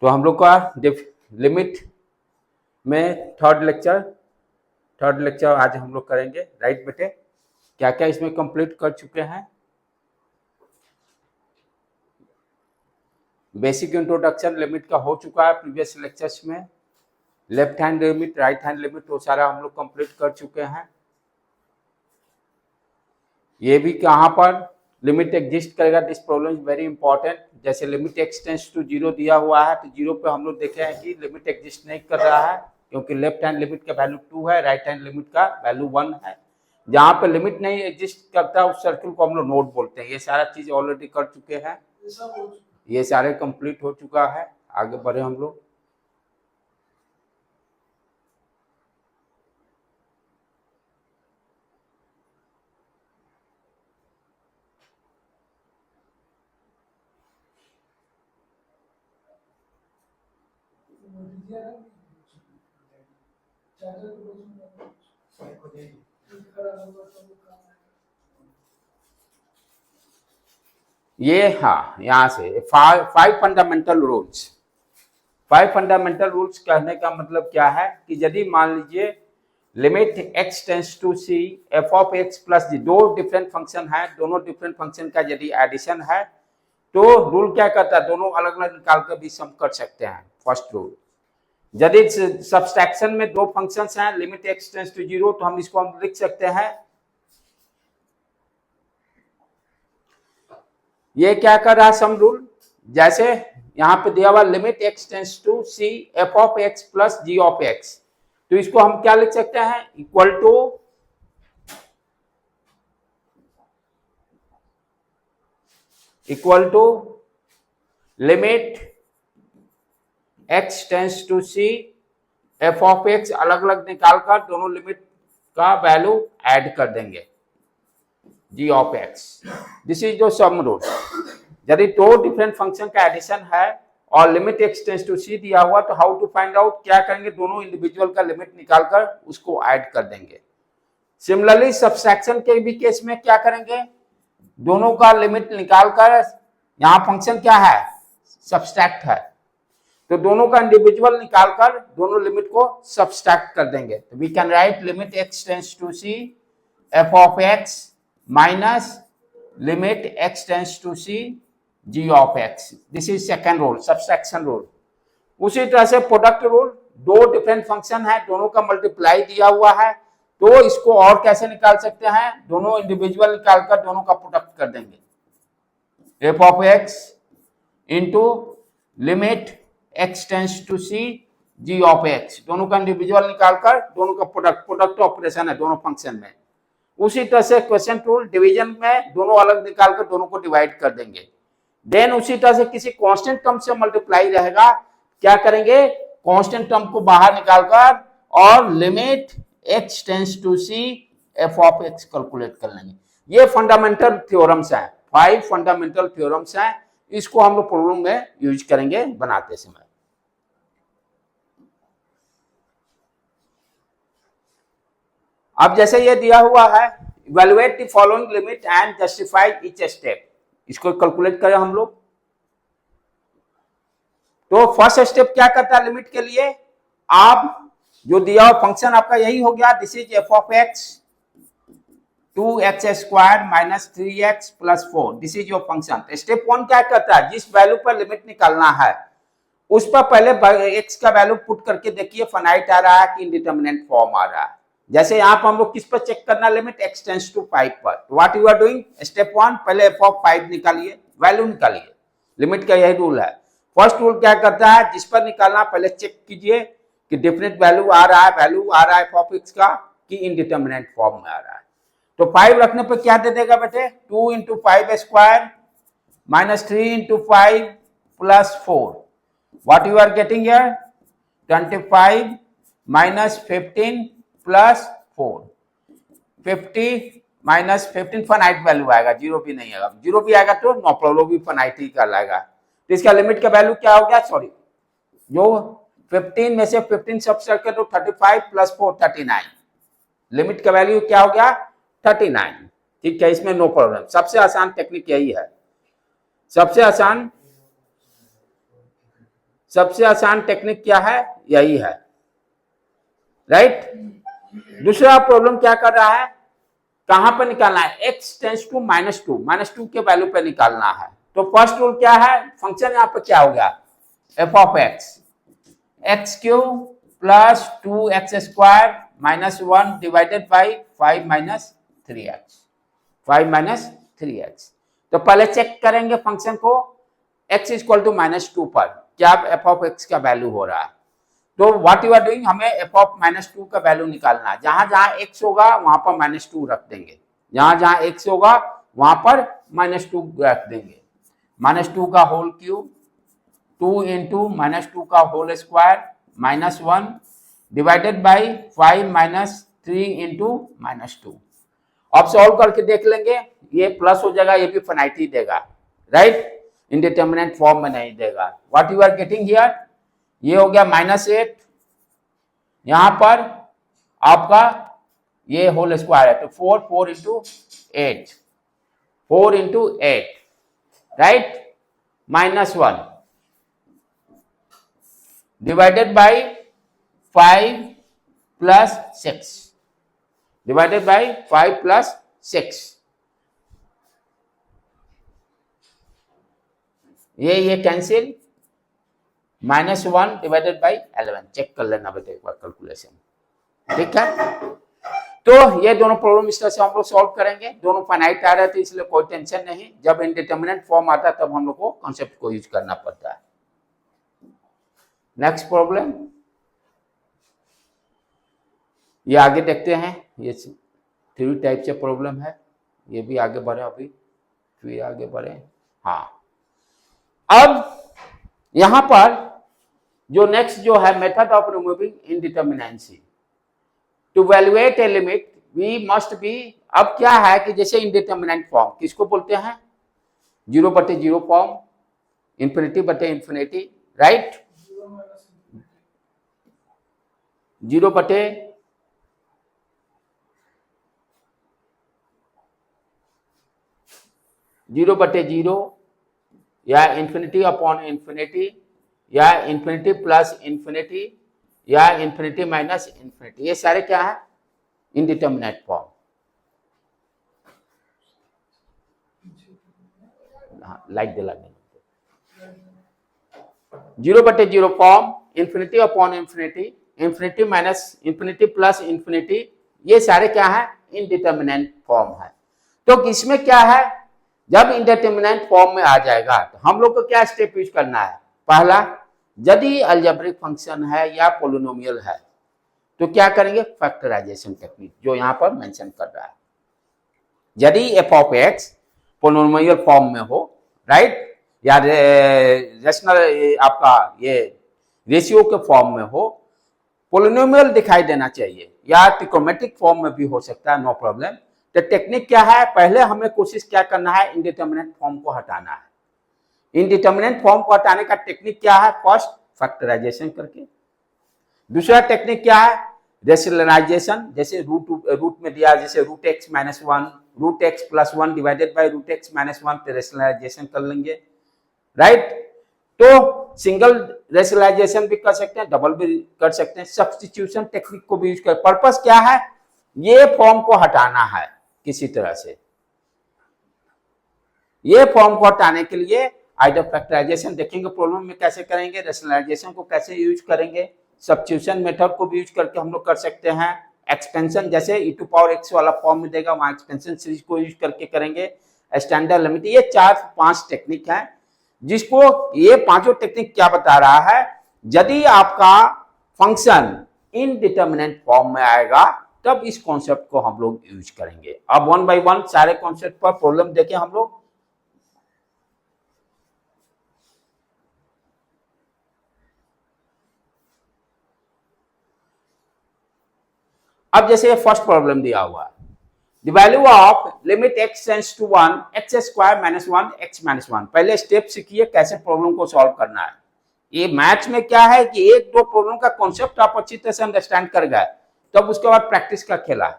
तो हम लोग का लिमिट में थर्ड लेक्चर आज हम लोग करेंगे। राइट बेटे, क्या क्या इसमें कंप्लीट कर चुके हैं? बेसिक इंट्रोडक्शन लिमिट का हो चुका है प्रीवियस लेक्चर्स में। Left hand limit, right hand limit, वो सारा हम लोग कंप्लीट कर चुके हैं। ये भी कहाँ पर लिमिट एग्जिस्ट करेगा, this problem is very important. जैसे लिमिट एक्सटेंड्स टू 0 दिया हुआ है, तो 0 पे हम लोग देखे हैं कि लिमिट एग्जिस्ट नहीं कर रहा है, क्योंकि लेफ्ट हैंड लिमिट का वैल्यू 2 है, राइट हैंड लिमिट का वैल्यू 1 है। जहाँ पे लिमिट नहीं एग्जिस्ट करता उस सर्किल को हम लोग नोड बोलते हैं। ये सारा चीज ऑलरेडी कर चुके हैं, ये सारे कंप्लीट हो चुका है। आगे बढ़े हम लोग। ये हाँ, यहाँ से five fundamental rules. 5 fundamental rules कहने का मतलब क्या है कि यदि मान लीजिए limit x tends to c f of x plus g, दो डिफरेंट फंक्शन है, दोनों डिफरेंट फंक्शन का यदि एडिशन है तो रूल क्या कहता है, दोनों अलग अलग निकाल कर भी सम कर सकते हैं। First rule. यदि सब्सट्रैक्शन में दो फंक्शंस हैं, लिमिट x टेंस टू 0, तो हम इसको हम लिख सकते हैं, ये क्या कर रहा है सम रूल। जैसे यहाँ पे दिया हुआ limit x tends to c f of x plus g of x, तो इसको हम क्या लिख सकते हैं, equal to limit x tends to c f of x, अलग अलग निकालकर दोनों लिमिट का वैल्यू ऐड कर देंगे, जी ऑफ एक्स। दिस इज जो सम रूल। यदि दो डिफरेंट फंक्शन का एडिशन है और लिमिट x टेंस टू सी दिया हुआ, तो हाउ टू फाइंड आउट, क्या करेंगे, दोनों इंडिविजुअल का लिमिट निकालकर उसको ऐड कर देंगे। सिमिलरली सब्सट्रैक्शन के भी केस में क्या करेंगे, दोनों का लिमिट निकालकर, यहाँ फंक्शन क्या है, सब्सट्रैक्ट है, तो दोनों का इंडिविजुअल निकालकर दोनों लिमिट को सब्सट्रैक्ट कर देंगे। तो we can write limit x tends to c f of x minus limit x tends to c g of x. This is second rule, subtraction rule. उसी तरह से प्रोडक्ट रूल, दो डिफरेंट फंक्शन है, दोनों का मल्टीप्लाई दिया हुआ है, तो इसको और कैसे निकाल सकते हैं, दोनों इंडिविजुअल निकालकर दोनों का प्रोडक्ट कर देंगे, f of x into limit x tends to c g of x, दोनों का इंडिविजुअल निकालकर दोनों का प्रोडक्ट ऑपरेशन है दोनों फंक्शन में। उसी तरह से क्वेश्चन रूल, डिवीजन में दोनों अलग निकालकर दोनों को डिवाइड कर देंगे। देन उसी तरह से किसी कांस्टेंट टर्म से मल्टीप्लाई रहेगा, क्या करेंगे, कांस्टेंट टर्म को बाहर निकालकर और limit x tends to c f of x calculate कर लेंगे। ये फंडामेंटल थ्योरम्स हैं, 5 फंडामेंटल थ्योरम्स हैं। इसको हम लोग प्रॉब्लम में यूज करेंगे बनाते समय। अब जैसे ये दिया हुआ है, evaluate the following limit and justify each step, इसको कैलकुलेट करें हम लोग। तो फर्स्ट स्टेप क्या करता है लिमिट के लिए, आप जो दिया हुआ फंक्शन आपका यही हो गया, this is F of x 2x square minus 3x plus 4, this is your function. Step 1 क्या करता है, जिस वैल्यू पर लिमिट निकालना है उस पर पहले x का वैल्यू पुट करके देखिए फाइनाइट आ रहा है कि इंडिटरमिनेट फॉर्म आ रहा है। जैसे यहाँ पर हम लोग किस पर चेक करना, लिमिट x टेंस टू 5 पर। What you are doing, step 1 पहले f ऑफ 5 निकालिए, वैल्यू निकालिए, लिमिट का यही रूल है। फर्स्ट रूल क्या करता है, जिस पर निकालना पहले चेक कीजिए कि डिफरेंट वैल्यू आ रहा है f ऑफ x का, कि इंडिटरमिनेट फॉर्म में आ रहा है। तो 5 रखने पर क्या दे देगा बेटे, 2 into 5 square minus 3 into 5 plus 4। What you are getting here, 25 minus 15 plus 4, 50 minus 15 finite value आएगा, जीरो भी नहीं आएगा, जीरो भी आएगा तो नो प्रॉब्लम, भी फाइनाइट ही कहलाएगा। तो इसका लिमिट का वैल्यू क्या हो गया, सॉरी, जो 15 में से 15 सब्ट्रैक्ट कर तो 35 प्लस 4 39, लिमिट का वैल्यू क्या हो गया 39। ठीक है, इसमें नो प्रॉब्लम। सबसे आसान टेक्निक यही है, सबसे आसान सबसे आसान टेक्निक क्या है, यही है, राइट। दूसरा प्रॉब्लम क्या कर रहा है, कहां पर निकालना है, x टेंस टू -2 के वैल्यू पे निकालना है। तो फर्स्ट रूल क्या है, फंक्शन यहाँ पे क्या हो गया, f of x cube plus 2x² -1 divided by 5 3x। तो पहले चेक करेंगे फंक्शन को x इक्वल टू -2 पर क्या f ऑफ x का वैल्यू हो रहा है। तो व्हाट यू आर डूइंग, हमें f ऑफ -2 का वैल्यू निकालना है। जहां जहां x होगा वहां पर -2 रख देंगे, जहां जहां x होगा वहां पर -2 रख देंगे। -2 का होल क्यूब, 2 इंटू -2 का whole square -1 divided by 5 3 into -2। अब सॉल्व करके देख लेंगे, ये प्लस हो जाएगा, ये भी फिनाइटी देगा, राइट, इंडिटरमिनेट फॉर्म में नहीं देगा। What you are getting here, ये हो गया -8, यहां पर आपका ये होल स्क्वायर है तो 4 into 8, 4 into 8, right, -1 divided by 5 plus 6, divided by 5 plus 6, ये कैंसिल, -1 डिवाइडेड बाई 11, चेक कर लेना बेटा एक बार कैलकुलेशन, ठीक है। तो ये दोनों प्रॉब्लम इस तरह से हम लोग सॉल्व करेंगे। दोनों फाइनाइट आ रहे थे इसलिए कोई टेंशन नहीं, जब इंडिटरमिनेट फॉर्म आता है तब हम लोग को कॉन्सेप्ट को यूज करना पड़ता है। नेक्स्ट प्रॉब्लम, ये आगे देखते हैं, ये 3 टाइप से प्रॉब्लम है, ये भी आगे बढ़े, अभी फिर आगे बढ़े। हाँ, अब यहां पर जो नेक्स्ट जो है method of removing indeterminacy to evaluate a limit we must be. अब क्या है कि जैसे इंडिटरमिनेंट फॉर्म किसको बोलते हैं, 0/0 फॉर्म, ∞/∞, राइट, 0/0 या ∞/∞, या ∞ प्लस ∞, या ∞ माइनस ∞, ये सारे क्या है, इंडिटरमिनेट फॉर्म। लाइक दिला देंगे, 0/0 फॉर्म, ∞/∞, ∞ माइनस ∞, प्लस ∞, ये सारे क्या है, इंडिटरमिनेट फॉर्म है। तो इसमें क्या है, जब इंडिटरमिनेट फॉर्म में आ जाएगा तो हम लोग को क्या स्टेप यूज करना है, पहला, यदि अलजेब्रिक फंक्शन है या पोलिनोमियल है तो क्या करेंगे, फैक्टराइजेशन टेक्निक, जो यहां पर मेंशन कर रहा है। यदि f of x polynomial form में हो, राइट, या रेशनल आपका ये रेशियो के फॉर्म में हो, पोलिनोमियल दिखाई देना चाहिए, या ट्रिकोमेट्रिक फॉर्म में भी हो सकता है, नो प्रॉब्लम। तो टेक्निक क्या है, पहले हमें कोशिश क्या करना है, इंडिटरमिनेट फॉर्म को हटाना है। इंडिटरमिनेट फॉर्म को हटाने का टेक्निक क्या है, फर्स्ट फैक्टराइजेशन करके। दूसरा टेक्निक क्या है, रेशनलाइजेशन, जैसे रूट में दिया, जैसे √x - 1, √x + 1 divided by √x - 1 पे रेशनलाइजेशन कर लेंगे, राइट। तो सिंगल रेशनलाइजेशन भी कर सकते हैं, डबल भी कर सकते हैं, सब्स्टिट्यूशन टेक्निक को भी यूज कर। पर्पस क्या है, ये फॉर्म को हटाना है किसी तरह से। ये फॉर्म को हटाने के लिए आइदर फैक्टराइजेशन देखेंगे प्रॉब्लम में कैसे करेंगे, रेशनलाइजेशन को कैसे यूज करेंगे, सब्स्टिट्यूशन मेथड को भी यूज करके हम लोग कर सकते हैं, एक्सपेंशन जैसे e⁴x वाला फॉर्म में देगा वहां एक्सपेंशन सीरीज को यूज करके करेंगे, स्टैंडर्ड लिमिट। ये 4-5 टेक्निक है, जिसको ये पांचों टेक्निक क्या बता रहा है, यदि आपका फंक्शन इनडिटरमिनेट फॉर्म में आएगा तब इस कॉन्सेप्ट को हम लोग यूज करेंगे। अब 1 बाय 1 सारे कॉन्सेप्ट पर प्रॉब्लम देखें हम लोग। अब जैसे फर्स्ट प्रॉब्लम दिया हुआ है, the value of limit x tends to 1 x² - 1 x - 1। पहले स्टेप सीखिए कैसे प्रॉब्लम को सॉल्व करना है। ये मैथ्स में क्या है कि एक दो प्रॉब्लम का कॉन्सेप्ट आप अच्छी तरह से अंडरस्टैंड कर गए, तब उसके बाद प्रैक्टिस का खेला है।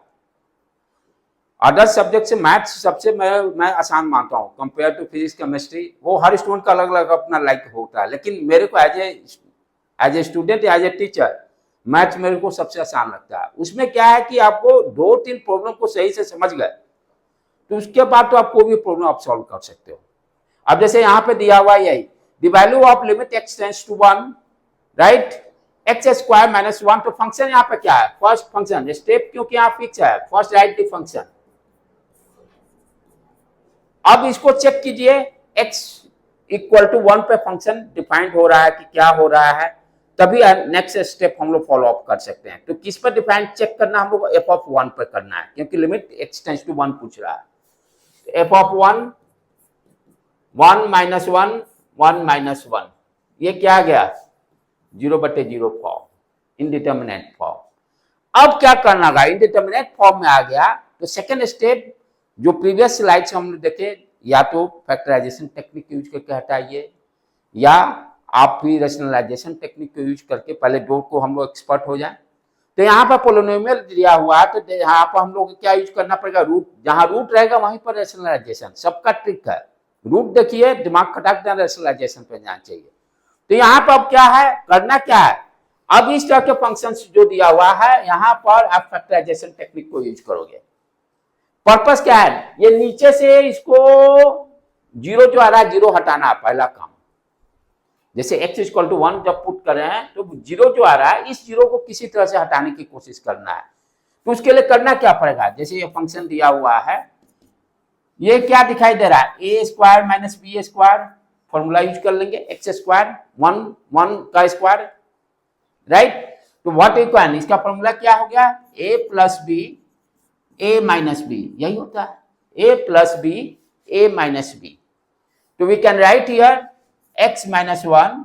अदर सब्जेक्ट से मैथ्स सबसे मैं आसान मानता हूँ कंपेयर टू फिजिक्स केमिस्ट्री। वो हर स्टूडेंट का अलग अलग अपना लाइक होता है, लेकिन मेरे को as a student, as a teacher, maths मेरे को सबसे आसान लगता है। उसमें क्या है कि आपको 2-3 प्रॉब्लम को सही से समझ गए तो उसके बाद तो आप कोई भी प्रॉब्लम आप सॉल्व कर सकते हो। अब जैसे यहाँ पे दिया हुआ यही the value of limit x tends to 1, right, x square minus 1। तो फंक्शन यहाँ पे क्या है, फर्स्ट फंक्शन स्टेप, क्योंकि यहाँ फिक्स है, फर्स्ट राइट द फंक्शन। अब इसको चेक कीजिए, x इक्वल टू 1 पे फंक्शन डिफाइंड हो रहा है कि क्या हो रहा है, तभी नेक्स्ट स्टेप हम लोग फॉलो अप कर सकते हैं। तो किस पर डिफाइंड चेक करना, हम लोग f ऑफ 1 पर करना है, क्योंकि लिमिट x टेंड्स टू 1 पूछ रहा है। f ऑफ 1 1 माइनस 1 1 माइनस 1, ये क्या आ गया, 0/0 फॉर्म, इनडिटर्मिनेट फॉर्म। अब क्या करना होगा, इनडिटर्मिनेट फॉर्म में आ गया तो सेकेंड स्टेप जो प्रीवियस स्लाइड्स हमने देखे, या तो फैक्टराइजेशन टेक्निक यूज करके हटाइए, या आप भी रैशनलाइजेशन टेक्निक को यूज करके पहले दो को हम लोग एक्सपर्ट हो जाए। तो यहाँ पर पोलिनोमियल दिया हुआ है, तो यहाँ पर हम लोग क्या यूज करना पड़ेगा, रूट, जहां रूट रहेगा वहीं पर रैशनलाइजेशन, सबका ट्रिक है। रूट देखिए, दिमाग खटाक देना, रैशनलाइजेशन पे जाना चाहिए। तो यहाँ पर अब क्या है, करना क्या है, अब इस तरह के फंक्शन जो दिया हुआ है यहाँ पर आप फैक्टराइजेशन टेक्निक को यूज करोगे। पर्पस क्या है, ये नीचे से इसको जीरो जो आ रहा है, जीरो हटाना पहला काम। जैसे x इक्वल टू 1 जब पुट कर रहे हैं तो जीरो जो आ रहा है, इस जीरो को किसी तरह से हटाने की कोशिश करना है। तो उसके लिए करना क्या पड़ेगा, जैसे ये फंक्शन दिया हुआ है, ये क्या दिखाई दे रहा है, a square minus b square, formula use कर लेंगे, एक्स स्क्वायर 1 1 का स्क्वायर, राइट। तो व्हाट इक्वल, इसका फॉर्मूला क्या हो गया, a plus b a minus b, यही होता है, a plus b a minus b. तो we can write here x minus 1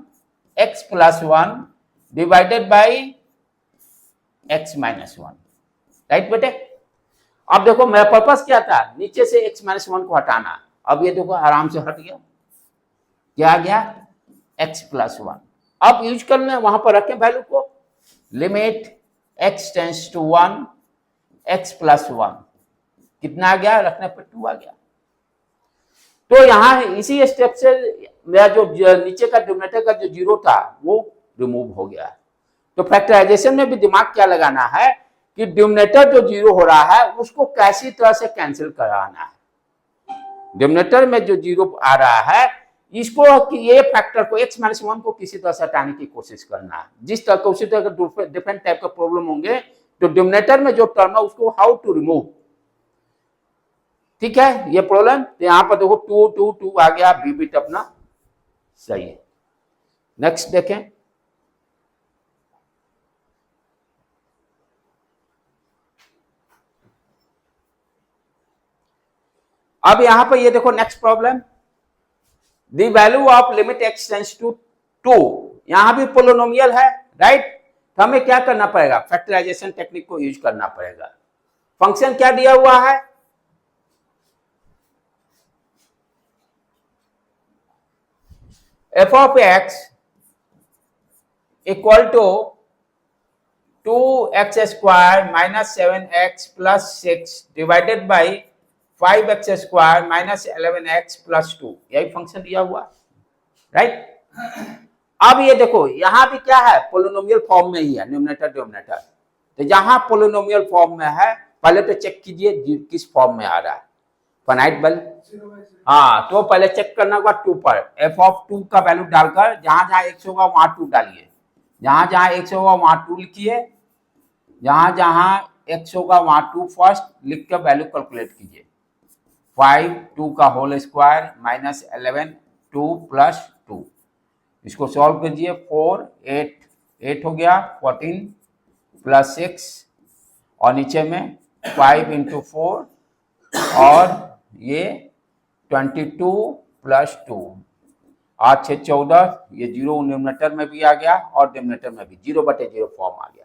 x plus 1 divided by x minus 1, right बेटे। अब देखो मेरा पर्पस क्या था, नीचे से x माइनस 1 को हटाना। अब ये देखो आराम से हट गया, क्या आ गया, x प्लस 1। अब यूज करना, वहां पर रखें वैल्यू को, limit x tends to 1 x plus 1, कितना आ गया, रखने पर 2 आ गया। तो यहां इसी स्टेप से मेरा जो नीचे का डिनोमिनेटर का जो जीरो था वो रिमूव हो गया। तो फैक्टराइजेशन में भी दिमाग क्या लगाना है कि डिनोमिनेटर जो जीरो हो रहा है उसको कैसी तरह से कैंसिल कराना है। डिनोमिनेटर में जो जीरो आ रहा है इसको कि ये फैक्टर को x माइनस 1 को किसी तरह से हटाने की कोशिश करना है। जिस तरह का उसी तरह का डिफरेंट टाइप का प्रॉब्लम होंगे, तो डिनोमिनेटर में जो टर्म है उसको हाउ टू रिमूव, ठीक है, ये प्रॉब्लम। तो यहां पर देखो 2 2 2 आ गया, बी बिट अपना सही है। नेक्स्ट देखें, अब यहां पर ये देखो next problem, the value of limit x tends to 2, यहां भी पोलिनोमियल है, राइट। तो हमें क्या करना पड़ेगा, फैक्टराइजेशन टेक्निक को यूज करना पड़ेगा। फंक्शन क्या दिया हुआ है, f of x equal to 2x square minus 7x plus 6 divided by 5x square minus 11x plus 2, यही फंक्शन दिया हुआ, राइट। अब ये देखो यहां भी क्या है, पोलिनोमियल फॉर्म में ही है, न्यूमरेटर डिनोमिनेटर। तो जहां पोलिनोमियल फॉर्म में है, पहले तो चेक कीजिए किस फॉर्म में आ रहा है, फाइनाइट वैल्यू, हाँ, तो पहले चेक करना होगा 2 पर, f ऑफ 2 का वैल्यू डालकर जहां जहां x होगा वहां 2 डालिए, जहां जहां x होगा वहां 2 लिखिए, जहां जहां x होगा वहां 2 फर्स्ट लिख कर वैल्यू कैलकुलेट कीजिए। 5 2 का होल स्क्वायर माइनस 11 2 प्लस 2, इसको सॉल्व कीजिए, 4 8 8 हो गया, 14 प्लस 6 और नीचे में 5 इंटू 4 और ये 22 प्लस 2, 8 6 14, ये जीरो न्यूमरेटर में भी आ गया और डिनोमिनेटर में भी 0/0 फॉर्म आ गया।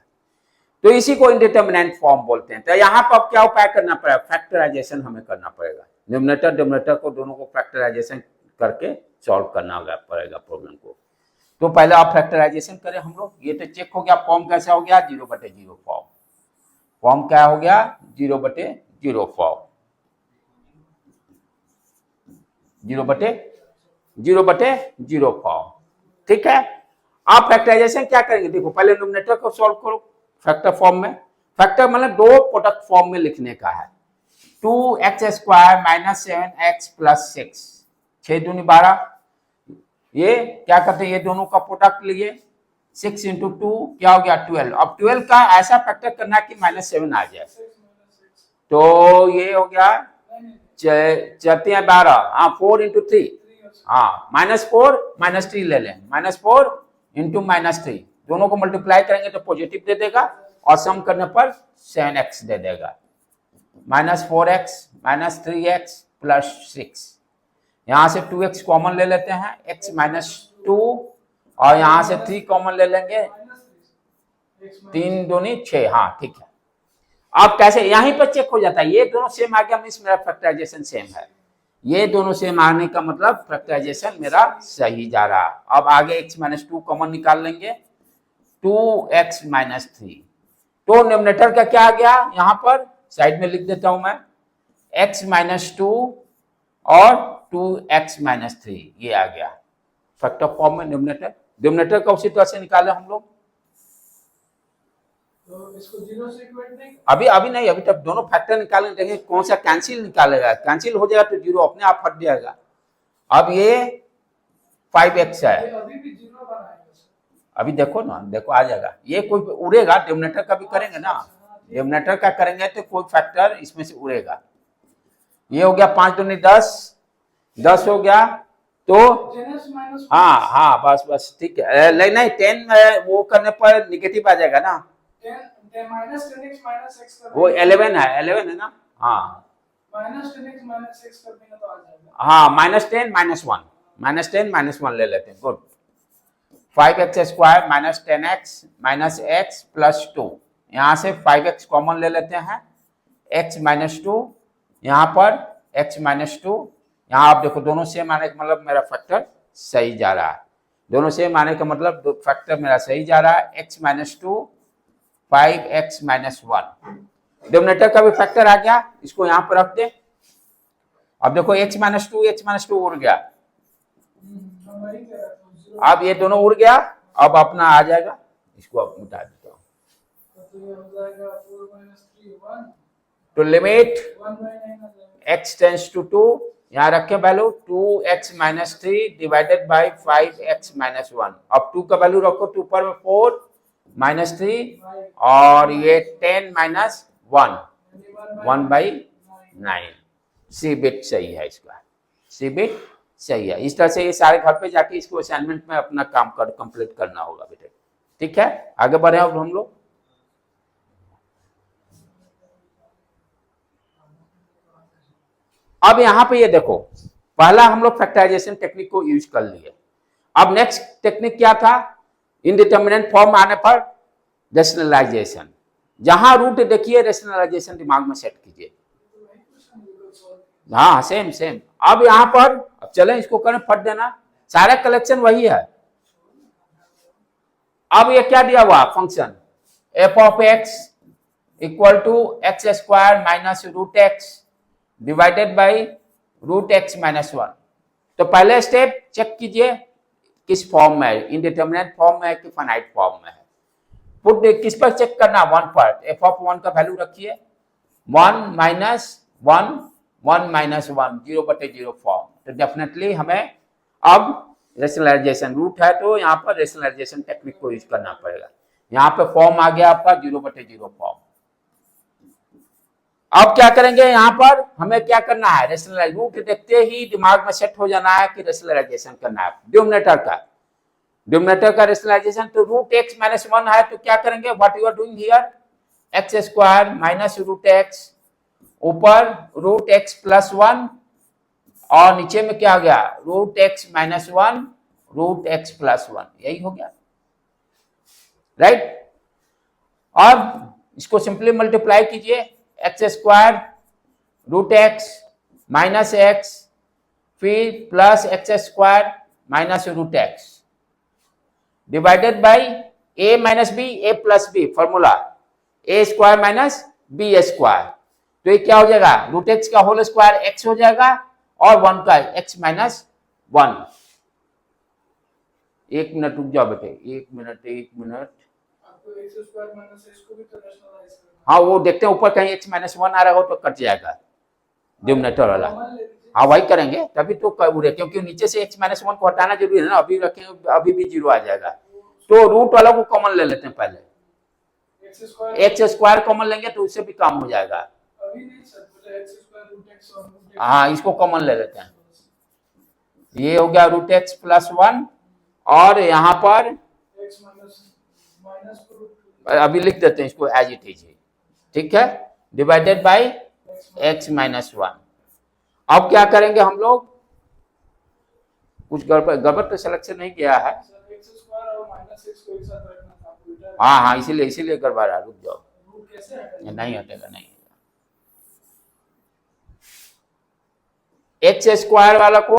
तो इसी को इंडिटरमिनेंट फॉर्म बोलते हैं। तो यहाँ पर अब क्या उपाय करना पड़ेगा, फैक्टराइजेशन हमें करना पड़ेगा, न्यूमरेटर डिनोमिनेटर को दोनों को फैक्टराइजेशन करके सॉल्व करना पड़ेगा प्रॉब्लम को। तो पहले आप फैक्टराइजेशन करें हम लोग, ये तो चेक हो गया, फॉर्म कैसा हो गया, 0/0 फॉर्म, फॉर्म क्या हो गया, 0/0 फॉर्म। 0/0 फॉर्म। ठीक है, आप फैक्टराइजेशन क्या करेंगे, देखो पहले न्यूमरेटर को सॉल्व करो फैक्टर फॉर्म में। फैक्टर मतलब दो प्रोडक्ट फॉर्म में लिखने का है। 2x² माइनस 7x प्लस 6, 6 दूनी 12, ये क्या करते हैं, ये दोनों का प्रोडक्ट लिए 6 इंटू 2 क्या हो गया 12। अब 12 का ऐसा फैक्टर करना कि -7 आ जाए, तो ये हो गया चलते हैं 12, हाँ 4 इंटू 3, हाँ -4 -3 ले लें, -4 इंटू -3 दोनों को मल्टीप्लाई करेंगे तो पॉजिटिव दे देगा और सम करने पर 7x दे देगा। -4x -3x प्लस 6, यहां से 2x कॉमन ले लेते हैं, x -2 और यहां से 3 कॉमन ले लेंगे, 3 दूनी 6, हाँ ठीक है। अब कैसे यहीं पर चेक हो जाता है, ये दोनों सेम आ गया मींस मेरा फैक्टराइजेशन सेम है, ये दोनों सेम आने का मतलब फैक्टराइजेशन मेरा सही जा रहा। अब आगे x -2 कॉमन निकाल लेंगे, 2x -3, तो न्यूमरेटर का क्या आ गया, यहां पर साइड में लिख देता हूं मैं, x -2 और 2x -3 ये आ गया फैक्टर फॉर्म में न्यूमरेटर। डिनोमिनेटर का उसी तरह से निकाले हम लोग, तो इसको 0 से इक्वेट नहीं, अभी नहीं, अभी तक दोनों फैक्टर निकालेंगे, देखेंगे कौन सा कैंसिल निकालेगा, कैंसिल हो जाएगा तो 0 अपने आप हट जाएगा। अब ये 5x है, अभी भी 0 बनाएगा, अभी देखो ना, देखो आ जाएगा, ये कोई उड़ेगा, डिनोमिनेटर का भी करेंगे ना, डिनोमिनेटर का करेंगे तो कोई फैक्टर इसमें से उड़ेगा। ये हो गया 5 दूनी 10, 10 हो गया, तो हाँ हाँ बस ठीक है, नहीं 10 वो करने पर निगेटिव आ जाएगा ना, 10 वो 11 है ना, हाँ -10x कर देंगे तो आ जाएगा, हाँ -10 -1 ले लेते हैं, good. 5x² minus 10x minus x plus 2, यहाँ से 5x कॉमन ले लेते हैं, x -2 यहाँ पर x -2, यहाँ आप देखो दोनों सेम आने का मतलब मेरा फैक्टर सही जा रहा है, दोनों सेम आने का मतलब फैक्टर मेरा सही जा रहा है। x -2 5x -1, डिनोमिनेटर का भी फैक्टर आ गया, इसको यहाँ पर रख दे। अब देखो x -2 उड़ गया, अब ये दोनों उड़ गया, अब अपना आ जाएगा, इसको अब मिटा देता हूँ, तो लिमिट x टेंस टू 2, यहाँ रखे value 2x -3 divided by 5x -1, अब 2 का वैल्यू रखो, 2 पर 4 -3 और ये 10 -1 1/9, सी बिट सही है, इसका सी बिट सही है। इस तरह से ये सारे घर पे जाके इसको असाइनमेंट में अपना काम कंप्लीट करना होगा बेटे, ठीक है। आगे बढ़े अब हम लोग, अब यहां पे ये देखो, पहला हम लोग फैक्टराइजेशन टेक्निक को यूज कर लिए। अब नेक्स्ट टेक्निक क्या था, इनडिटर्मिनेंट फॉर्म आने पर रेशनलाइजेशन, जहां रूट देखिए रेशनलाइजेशन दिमाग में सेट कीजिए, हाँ सेम। अब यहां पर अब चलें इसको करें, फट देना, सारा कलेक्शन वही है। अब ये क्या दिया हुआ function f(x) equal to x² minus √x divided by √x -1, तो पहले स्टेप चेक कीजिए किस फॉर्म में है, इनडिटर्मिनेंट फॉर्म में है कि फाइनाइट फॉर्म में है। पुट किस पर चेक करना, 1 पर, f(1) का वैल्यू रखिए 1 - 1 1 - 1 0/0 फॉर्म, तो डेफिनेटली हमें अब रेशनलाइजेशन रूट है तो यहाँ पर रेशनलाइजेशन टेक्निक को यूज करना पड़ेगा। यहाँ पे फॉर्म आ गया आपका 0/0 फॉर्म। अब क्या करेंगे, यहाँ पर हमें क्या करना है, रेशनलाइज रूट देखते ही दिमाग में सेट हो जाना है कि रेशनलाइजेशन करना है डिनोमिनेटर का रेशनलाइजेशन, तो √x -1 है तो क्या करेंगे, what you are doing here, x² minus √x ऊपर √x प्लस 1 और नीचे में क्या आ गया √x -1 √x प्लस 1, यही हो गया राइट। अब इसको सिंपली मल्टीप्लाई कीजिए, x² √x माइनस x फिर plus x² minus √x divided by a minus b, a plus b formula a² minus b², तो ये क्या हो जाएगा √x का होल स्क्वायर x हो जाएगा और 1 का x माइनस 1। एक मिनट रुक जाओ बेटे, एक मिनट। आपको x स्क्वायर माइनस x को भी तो रैशनलाइज करना है। हाँ वो देखते हैं, ऊपर कहीं x माइनस 1 आ रहा हो तो कट जाएगा डिनोमिनेटर वाला। कॉमन ले लीजिए। हाँ वही करेंगे तभी तो पूरे, क्योंकि नीचे से x माइनस 1 को हटाना जरूरी है ना, अभी रखेंगे अभी भी 0 आ जाएगा। तो रूट वाला को कॉमन ले लेते हैं पहले, x स्क्वायर कॉमन लेंगे तो उससे भी काम हो जाएगा। अभी नहीं सर, पहले x स्क्वायर रूट x और रूट x। हाँ इसको कॉमन ले लेते हैं, ये हो गया रूट एक्स प्लस 1 और यहाँ पर x माइनस रूट अभी लिख देते हैं इसको एज इट इज, ठीक है, डिवाइडेड बाई x माइनस 1। अब क्या करेंगे हम लोग, कुछ गड़बड़ तो सिलेक्शन नहीं किया है। सर x स्क्वायर और माइनस x को एक साथ रखना था आपको। हाँ हाँ इसीलिए गड़बड़ रहा, रुक जाओ, रूट कैसे हटेगा? नहीं हटेगा नहीं। एक्स स्क्वायर वाला को,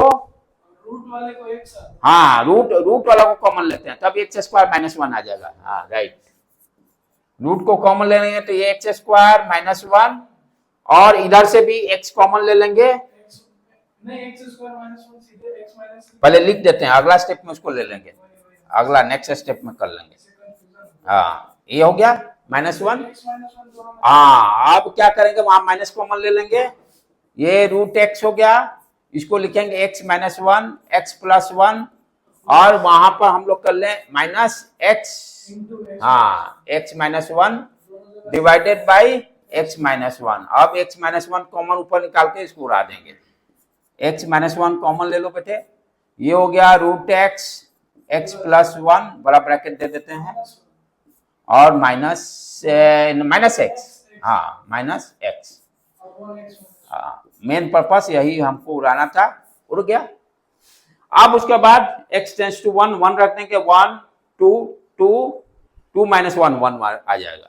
रूट वाले को एक साथ। हाँ रूट वाला को कॉमन लेते हैं, तब एक्स स्क्वायर माइनस 1 आ जाएगा। हाँ राइट, रूट को कॉमन ले लेंगे तो ये एक्स स्क्वायर माइनस 1 और इधर से भी x कॉमन ले लेंगे। नहीं x स्क्वायर माइनस 1 सीधे x माइनस, पहले लिख देते हैं, अगला स्टेप में उसको ले लेंगे, अगला नेक्स्ट स्टेप में कर लेंगे। हाँ ये हो गया माइनस 1। x माइनस 1 दोनों में। हाँ अब क्या करेंगे, वहां माइनस कॉमन ले लेंगे, ये रूट एक्स हो गया, इसको लिखेंगे x माइनस 1 x प्लस 1 और वहां पर हम लोग कर लें माइनस x, हाँ x minus 1 divided by x minus 1। अब x माइनस 1 कॉमन ऊपर निकाल के इसको उड़ा देंगे, x माइनस 1 कॉमन ले लो बेटे, ये हो गया रूट x प्लस 1 बड़ा ब्रैकेट दे देते हैं और माइनस x, हाँ माइनस x। मेन पर्पस यही हमको उड़ाना था, उड़ गया। अब उसके बाद x टेंस टू 1 1 रख देंगे, 1 2 2 2 माइनस 1 1 आ जाएगा।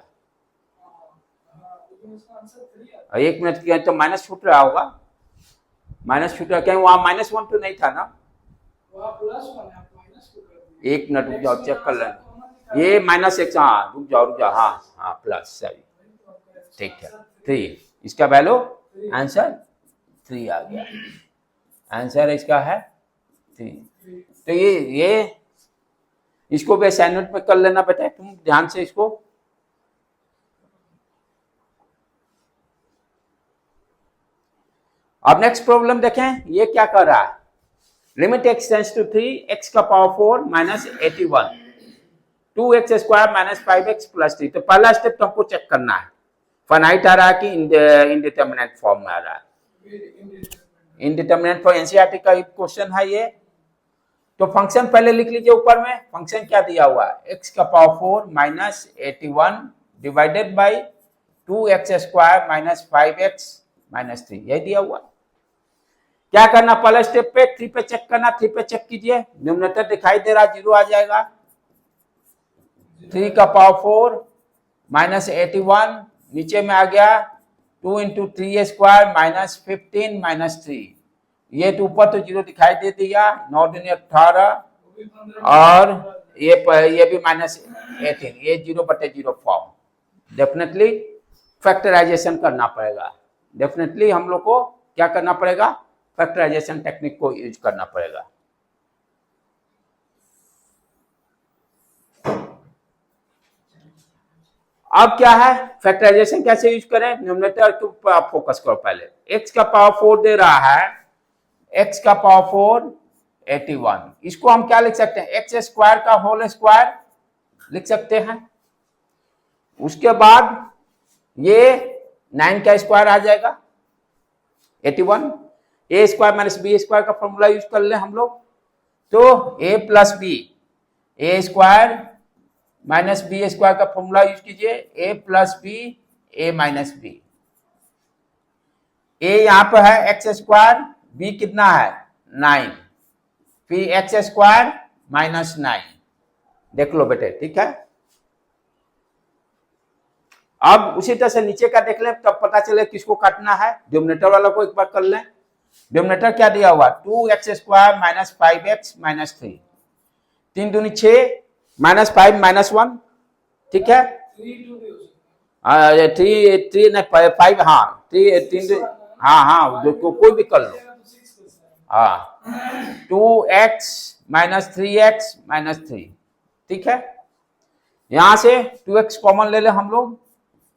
एक मिनट किया तो माइनस छूट रहा होगा, माइनस छूट रहा, कहीं वहां माइनस 1 तो नहीं था ना, वहां प्लस 1 है, आप माइनस क्यों कर दिए? एक मिनट रुक जाओ चेक कर लें, ये माइनस x, हाँ रुक जाओ, हाँ हाँ प्लस, सही ठीक है 3, इसका वैल्यू आंसर 3 आ गया, आंसर इसका है 3। तो ये इसको भी असाइनमेंट में कर लेना बेटा तुम ध्यान से इसको। अब नेक्स्ट प्रॉब्लम देखें, ये क्या कर रहा है, limit x tends to 3 x का power 4 minus 81 2x square minus 5x plus 3। तो पहला स्टेप तो हमको चेक करना है फाइनाइट आ रहा है कि इनडिटरमिनेट फॉर्म में आ रहा है। इनडिटरमिनेट फॉर एनसीईआरटी का क्वेश्चन है ये। तो फंक्शन पहले लिख लीजिए, ऊपर में फंक्शन क्या दिया हुआ है, x का power 4 minus 81 divided by 2x square minus 5x minus 3, यही दिया हुआ। क्या करना, पहले स्टेप पे 3 पे चेक करना, 3 पे चेक कीजिए, न्यूमरेटर दिखाई दे रहा 0 आ जाएगा, 3 का पावर 4 माइनस 81 नीचे में आ गया 2 इंटू 3 स्क्वायर माइनस 15 माइनस 3, ये तो ऊपर तो 0 दिखाई दे दिया, 9 दूनी 18 और ये भी माइनस 18, ये 0/0 फॉर्म। डेफिनेटली फैक्टराइजेशन करना पड़ेगा, डेफिनेटली हम लोग को क्या करना पड़ेगा, फैक्टराइजेशन टेक्निक को यूज करना पड़ेगा। अब क्या है, फैक्टराइजेशन कैसे यूज करें, न्यूमरेटर के ऊपर आप फोकस करो। पहले x का पावर 4 दे रहा है, x का पावर 4 81, इसको हम क्या लिख सकते हैं, एक्स स्क्वायर का होल स्क्वायर लिख सकते हैं। उसके बाद ये 9 का स्क्वायर आ जाएगा 81, a square minus b square का फॉर्मूला यूज कर ले हम लोग, तो a plus b, a square minus b square का फॉर्मूला यूज कीजिए, a plus b a minus b, a यहां पर है एक्स स्क्वायर, बी कितना है 9, फिर एक्स स्क्वायर माइनस 9, देख लो बेटे ठीक है। अब उसी तरह से नीचे का देख लें, तब पता चले किसको काटना है, डिनोमिनेटर वाला को एक बार कर लें। डिनोमिनेटर क्या दिया हुआ, 2x square minus 5x minus 3, 3 दूनी 6 माइनस 5 माइनस 1, ठीक है, 3 नहीं 5, हाँ 3 हाँ हाँ कोई भी कर लो, हाँ 2x माइनस 3x माइनस 3, ठीक है। यहां से 2x कॉमन ले ले हम लोग,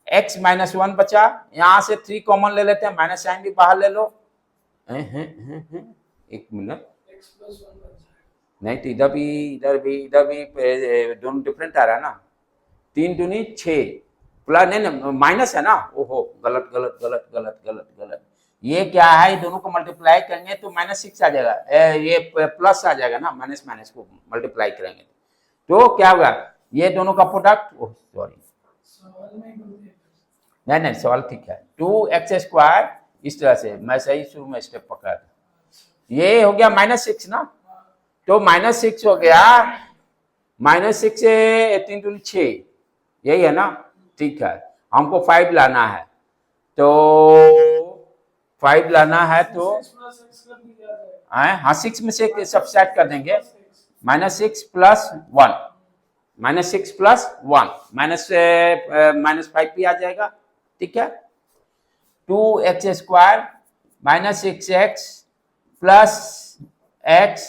x माइनस 1 बचा, यहां से 3 कॉमन ले लेते हैं, माइनस साइन भी बाहर ले लो। एक मिनट, x plus 1 बन जाएगा। नहीं तो इधर भी दोनों डिफरेंट आ रहा है ना। 3 दूनी 6 प्लस, नहीं माइनस है ना, ओहो गलत गलत गलत गलत गलत गलत। ये क्या है, ये दोनों को मल्टीप्लाई करेंगे तो माइनस 6 आ जाएगा, ये प्लस आ जाएगा ना, माइनस माइनस को मल्टीप्लाई करेंगे तो क्या होगा, ये दोनों का प्रोडक्ट, ओह सॉरी सवाल में गलती है। नहीं सवाल ठीक है। 2x² इस तरह से मैं सही शुरू में स्टेप पकड़ा था, ये हो गया -6 ना, तो -6 हो गया, -6 से 3 दूनी 6, यही है ना, ठीक है। हमको 5 लाना है, तो 5 लाना है तो 6 plus x कर दिया जाएगा। हाँ 6 में से सबट्रैक्ट कर देंगे, -6 प्लस 1, -6 प्लस 1 -5 भी आ जाएगा, ठीक है। 2x² minus 6x plus x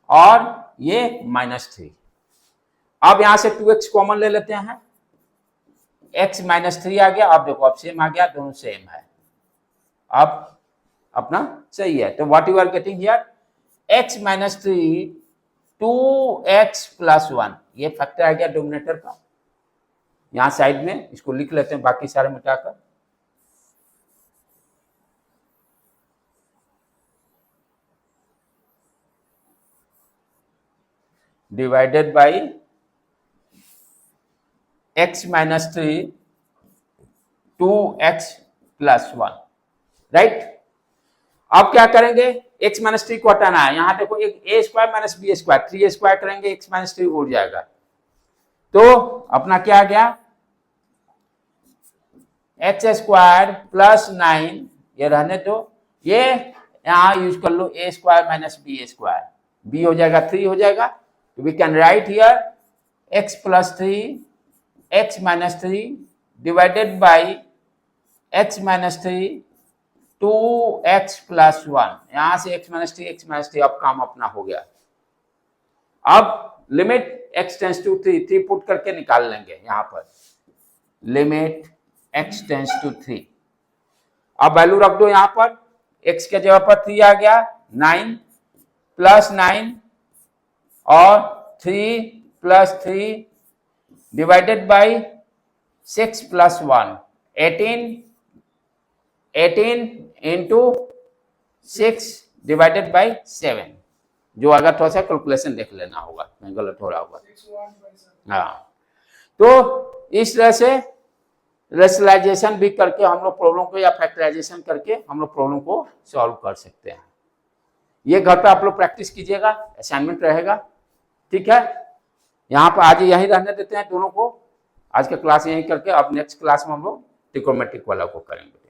और ये -3। अब यहां से 2x कॉमन ले लेते हैं, x -3 आ गया। अब देखो अब सेम आ गया, दोनों सेम है, अब अपना सही है। तो what you are getting here, x -3 2x plus 1, ये फैक्टर आ गया डोमिनेटर का। यहां साइड में इसको लिख लेते हैं, बाकी सारे मिटाकर। Divided by x -3 2x plus 1, right. अब क्या करेंगे, x -3 को हटाना है, यहां देखो एक a² माइनस b² 3a² करेंगे, x -3 उड़ जाएगा, तो अपना क्या आ गया, x² प्लस 9, ये रहने दो, ये यहां यूज कर लो a² माइनस b², b हो जाएगा 3 हो जाएगा, तो we can write here x plus 3 x minus 3 divided by x minus 3 2x plus 1, यहां से x माइनस 3 अब काम अपना हो गया। अब limit x tends to 3 put करके निकाल लेंगे, यहां पर लिमिट x टेंस टू 3, अब वैल्यू रख दो यहां पर, x के जगह पर 3 आ गया, 9 प्लस 9 और 3 plus 3 divided by 6 plus 1 18 into 6 divided by 7, जो अगर थोड़ा सा कैलकुलेशन देख लेना होगा, मैं गलत हो रहा होगा। 6 हाँ, तो इस तरह से रेशनलाइजेशन भी करके हम लोग प्रॉब्लम को, या फैक्टराइजेशन करके हम लोग प्रॉब्लम को सॉल्व कर सकते हैं। ये घर पे आप लोग प्रैक्टिस कीजिएगा, असाइनमेंट रहेगा, ठीक है। यहाँ पर आज यहीं रहने देते हैं दोनों को, आज का क्लास यहीं करके अब नेक्स्ट क्लास में हम लोग ट्रिग्नोमेट्रिक वाला को करेंगे।